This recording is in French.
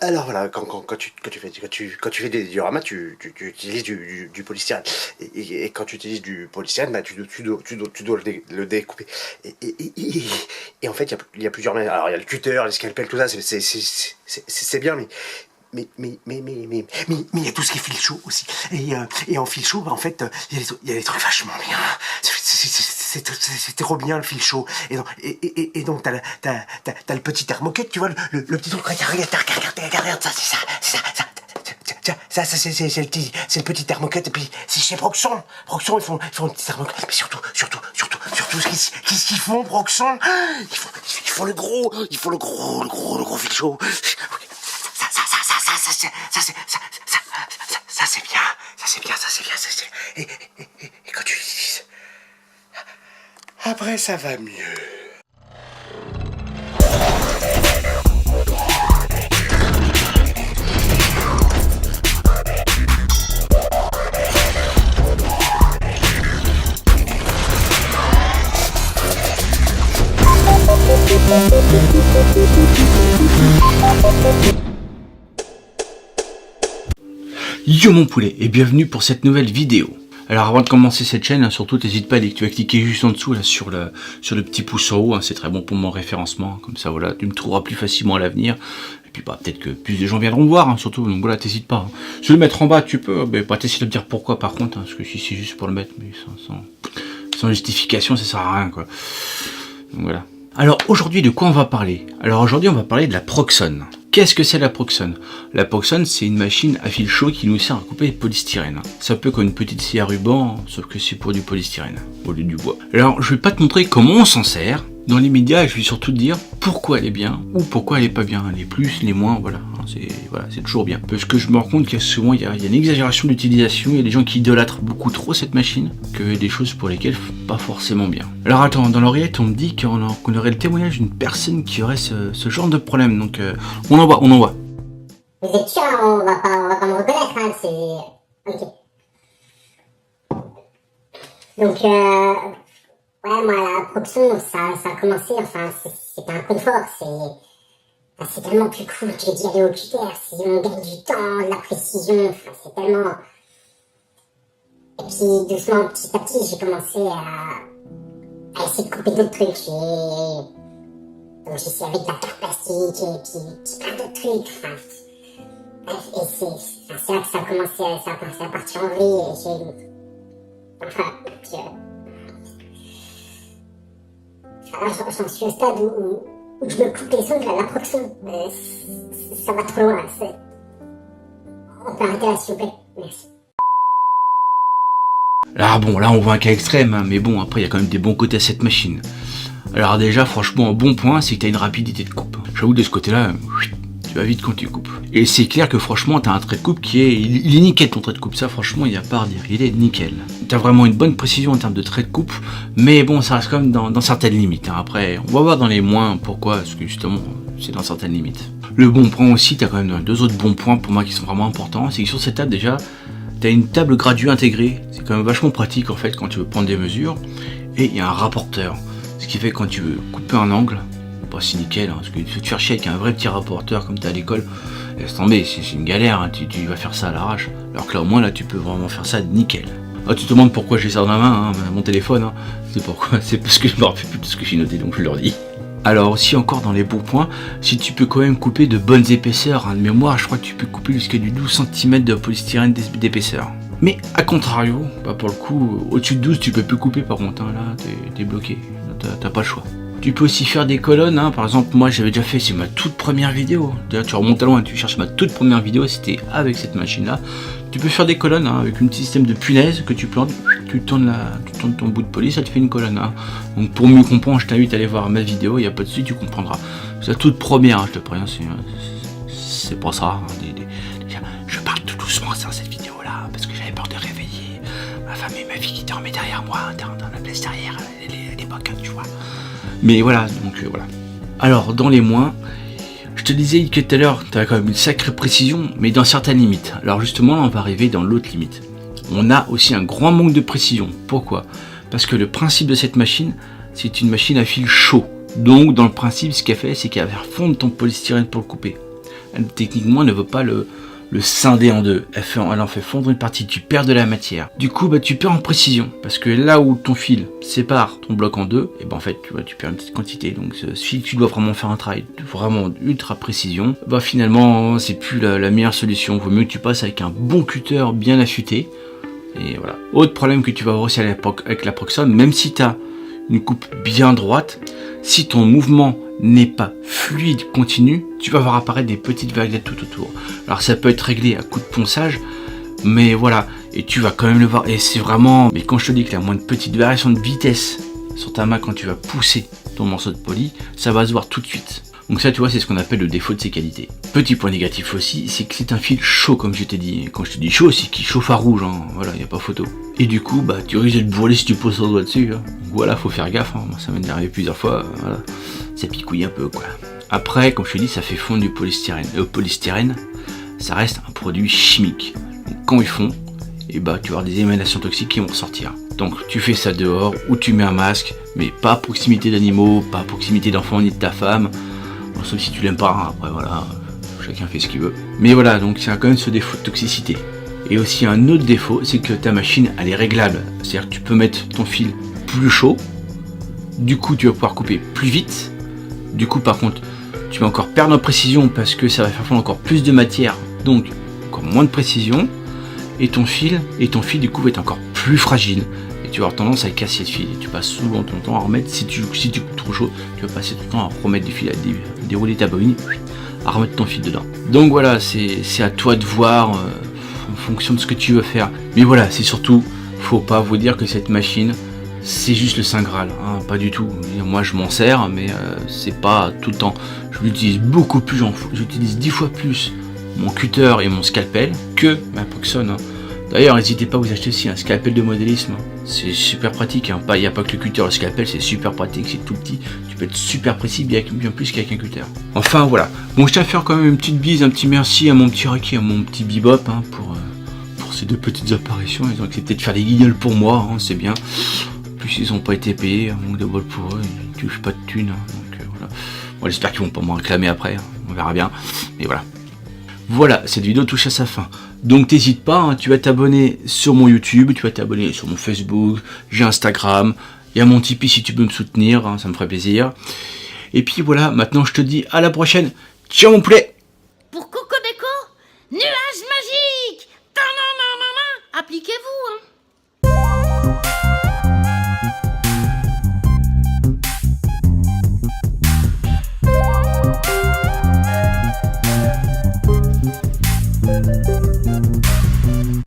Alors voilà, quand tu fais des dioramas, tu utilises du polystyrène. Et quand tu utilises du polystyrène, bah, tu dois le découper. Et en fait, il y a plusieurs manières. Alors il y a le cutter, les scalpels, tout ça, c'est bien, mais il y a tout ce qui est fil chaud aussi. Et en fil chaud, bah, en fait, il y a des trucs vachement bien. C'est trop bien le fil chaud. Et donc t'as le petit thermocut, tu vois, le petit truc. Regarde, ça, c'est ça. C'est le petit thermocut. Et puis c'est chez Proxon. Proxon, ils font un petit thermocut. Mais surtout, qu'est-ce qu'ils font, Proxon? Ils font le gros fil chaud. Ça c'est bien. Et quand tu utilises, après ça va mieux. Yo mon poulet et bienvenue pour cette nouvelle vidéo. Alors avant de commencer cette chaîne, surtout n'hésite pas, tu vas cliquer juste en dessous là, sur le petit pouce en haut, c'est très bon pour mon référencement, comme ça voilà, tu me trouveras plus facilement à l'avenir. Et puis bah, peut-être que plus de gens viendront voir, surtout, donc voilà, t'hésites pas. Si tu veux le mettre en bas, tu peux, mais pas t'essayer de me dire pourquoi par contre, parce que si c'est juste pour le mettre, mais sans justification, ça sert à rien quoi. Donc voilà. Alors aujourd'hui, de quoi on va parler? Alors aujourd'hui, on va parler de la Proxon. Qu'est-ce que c'est la Proxon? La Proxon, c'est une machine à fil chaud qui nous sert à couper le polystyrène. C'est un peu comme une petite scie à ruban, sauf que c'est pour du polystyrène, au lieu du bois. Alors, je vais pas te montrer comment on s'en sert. Dans les médias, je vais surtout te dire pourquoi elle est bien, ou pourquoi elle est pas bien. Les plus, les moins, voilà. C'est toujours bien. Parce que je me rends compte qu'il y a souvent, il y a une exagération d'utilisation, il y a des gens qui idolâtrent beaucoup trop cette machine, que des choses pour lesquelles pas forcément bien. Alors attends, dans l'oreillette, on me dit qu'on aurait le témoignage d'une personne qui aurait ce genre de problème, donc on envoie. Vous êtes sûr, on va pas me reconnaître, hein, c'est... Ok. Donc, ouais, moi, la Proxon, ça a commencé, enfin, c'était un coup de force, c'est tellement plus cool que d'y aller au cutter, si on gagne du temps, de la précision, enfin, c'est tellement... Et puis, doucement, petit à petit, j'ai commencé à essayer de couper d'autres trucs, donc j'essaie avec de la terre plastique, et puis plein d'autres trucs, enfin... Bref, et c'est là que ça a commencé à partir en vrille, et j'ai... Enfin, puis... J'en suis au stade où je me coupe les ongles à la Proxon. Ça va trop loin. On peut arrêter là, s'il vous plaît. Merci. Alors bon, là on voit un cas extrême, hein, mais bon, après il y a quand même des bons côtés à cette machine. Alors déjà, franchement, un bon point, c'est que tu as une rapidité de coupe. J'avoue, de ce côté-là, tu vas vite quand tu coupes. Et c'est clair que franchement, tu as un trait de coupe qui est... Il est nickel ton trait de coupe, ça franchement, il n'y a pas à redire, il est nickel. Tu as vraiment une bonne précision en termes de trait de coupe, mais bon, ça reste quand même dans certaines limites. Hein. Après, on va voir dans les moins pourquoi, parce que justement, c'est dans certaines limites. Le bon point aussi, tu as quand même deux autres bons points pour moi qui sont vraiment importants, c'est que sur cette table déjà, tu as une table graduée intégrée, c'est quand même vachement pratique en fait quand tu veux prendre des mesures, et il y a un rapporteur, ce qui fait que quand tu veux couper un angle, c'est nickel, hein, parce que tu veux te faire chier avec un vrai petit rapporteur comme tu as à l'école, laisse tomber, c'est une galère, hein, tu vas faire ça à l'arrache, alors que là au moins là tu peux vraiment faire ça nickel. Ah, tu te demandes pourquoi j'ai ça dans la main, hein, mon téléphone, hein. C'est pourquoi, c'est parce que je me rappelle plus de ce que j'ai noté, donc je leur dis. Alors aussi encore dans les bons points, si tu peux quand même couper de bonnes épaisseurs, hein, de mémoire, je crois que tu peux couper jusqu'à du 12 cm de polystyrène d'épaisseur. Mais à contrario, bah pour le coup, au-dessus de 12 tu peux plus couper par contre, hein, là t'es bloqué, t'as pas le choix. Tu peux aussi faire des colonnes, hein. Par exemple moi j'avais déjà fait, c'est ma toute première vidéo, d'ailleurs tu remontes à loin, tu cherches ma toute première vidéo, c'était avec cette machine là. Tu peux faire des colonnes, hein, avec un petit système de punaise que tu plantes, tu tournes ton bout de police, ça te fait une colonne. Hein. Donc pour mieux comprendre, je t'invite à aller voir ma vidéo, il n'y a pas de souci, tu comprendras. C'est la toute première, hein, je te préviens, c'est pas ça. Hein, je parle tout doucement dans cette vidéo là, parce que j'avais peur de réveiller ma femme et ma fille qui dormaient derrière moi, dans la place derrière, à l'époque, tu vois. Mais voilà, donc voilà. Alors, dans les moins, je te disais que tout à l'heure, tu as quand même une sacrée précision, mais dans certaines limites. Alors justement, là, on va arriver dans l'autre limite. On a aussi un grand manque de précision. Pourquoi? Parce que le principe de cette machine, c'est une machine à fil chaud. Donc, dans le principe, ce qu'elle fait, c'est qu'elle va faire fondre ton polystyrène pour le couper. techniquement, elle ne veut pas le scinder en deux. Elle en fait fondre une partie, tu perds de la matière. Du coup, tu perds en précision, parce que là où ton fil sépare ton bloc en deux, et ben en fait, tu perds une petite quantité. Donc si tu dois vraiment faire un travail vraiment ultra précision, finalement, c'est plus la meilleure solution. Vaut mieux que tu passes avec un bon cutter bien affûté. Et voilà. Autre problème que tu vas avoir aussi avec la Proxxon, même si tu as une coupe bien droite, si ton mouvement n'est pas fluide, continu, tu vas voir apparaître des petites vaguelettes tout autour. Alors ça peut être réglé à coup de ponçage, mais voilà, et tu vas quand même le voir, et c'est vraiment, mais quand je te dis qu'il y a moins de petites variations de vitesse sur ta main quand tu vas pousser ton morceau de poli, ça va se voir tout de suite. Donc ça, tu vois, c'est ce qu'on appelle le défaut de ses qualités. Petit point négatif aussi, c'est que c'est un fil chaud, comme je t'ai dit. Quand je te dis chaud, c'est qu'il chauffe à rouge, hein. Voilà, il n'y a pas photo. Et du coup, tu risques de te brûler si tu poses ton doigt dessus, hein. Donc voilà, faut faire gaffe, hein. Moi, ça m'est arrivé plusieurs fois, voilà. Ça picouille un peu, quoi. Après, comme je te dis, ça fait fondre du polystyrène. Et le polystyrène, ça reste un produit chimique. Donc quand ils font, tu vas avoir des émanations toxiques qui vont ressortir. Donc tu fais ça dehors, ou tu mets un masque, mais pas à proximité d'animaux, pas à proximité d'enfants ni de ta femme. Bon, sauf si tu l'aimes pas, hein. Après voilà, chacun fait ce qu'il veut. Mais voilà, donc c'est quand même ce défaut de toxicité. Et aussi un autre défaut, c'est que ta machine, elle est réglable. C'est-à-dire que tu peux mettre ton fil plus chaud, du coup tu vas pouvoir couper plus vite. Du coup par contre, tu vas encore perdre en précision parce que ça va faire fondre encore plus de matière, donc encore moins de précision. Et ton fil du coup va être encore plus fragile. Et tu vas avoir tendance à casser le fil. Et tu passes souvent ton temps à remettre, si tu coupes trop chaud, tu vas passer ton temps à remettre du fil, à dérouler ta bobine, à remettre ton fil dedans. Donc voilà, c'est à toi de voir en fonction de ce que tu veux faire. Mais voilà, c'est surtout, faut pas vous dire que cette machine, c'est juste le Saint Graal, hein, pas du tout. Moi je m'en sers, mais c'est pas tout le temps. Je l'utilise beaucoup plus, j'utilise 10 fois plus mon cutter et mon scalpel que ma Proxxon, hein. D'ailleurs, n'hésitez pas à vous acheter aussi un scalpel de modélisme. C'est super pratique, hein. Il n'y a pas que le cutter, le scalpel, c'est super pratique, c'est tout petit. Tu peux être super précis, bien plus qu'avec un cutter. Enfin voilà. Bon, je tiens à faire quand même une petite bise, un petit merci à mon petit Rocky, à mon petit Bebop, hein, pour ces deux petites apparitions. Ils ont accepté de faire des guignols pour moi, hein, c'est bien. En plus, ils n'ont pas été payés, un manque de bol pour eux, ils touchent pas de thunes. Hein, donc voilà. Bon, j'espère qu'ils vont pas m'en réclamer après, hein, on verra bien. Mais voilà. Voilà, cette vidéo touche à sa fin. Donc t'hésites pas, hein, tu vas t'abonner sur mon YouTube, tu vas t'abonner sur mon Facebook, j'ai Instagram, il y a mon Tipeee si tu peux me soutenir, hein, ça me ferait plaisir. Et puis voilà, maintenant je te dis à la prochaine. Ciao mon poulet! Pour Cocobéco, nuage magique! Appliquez-vous, hein!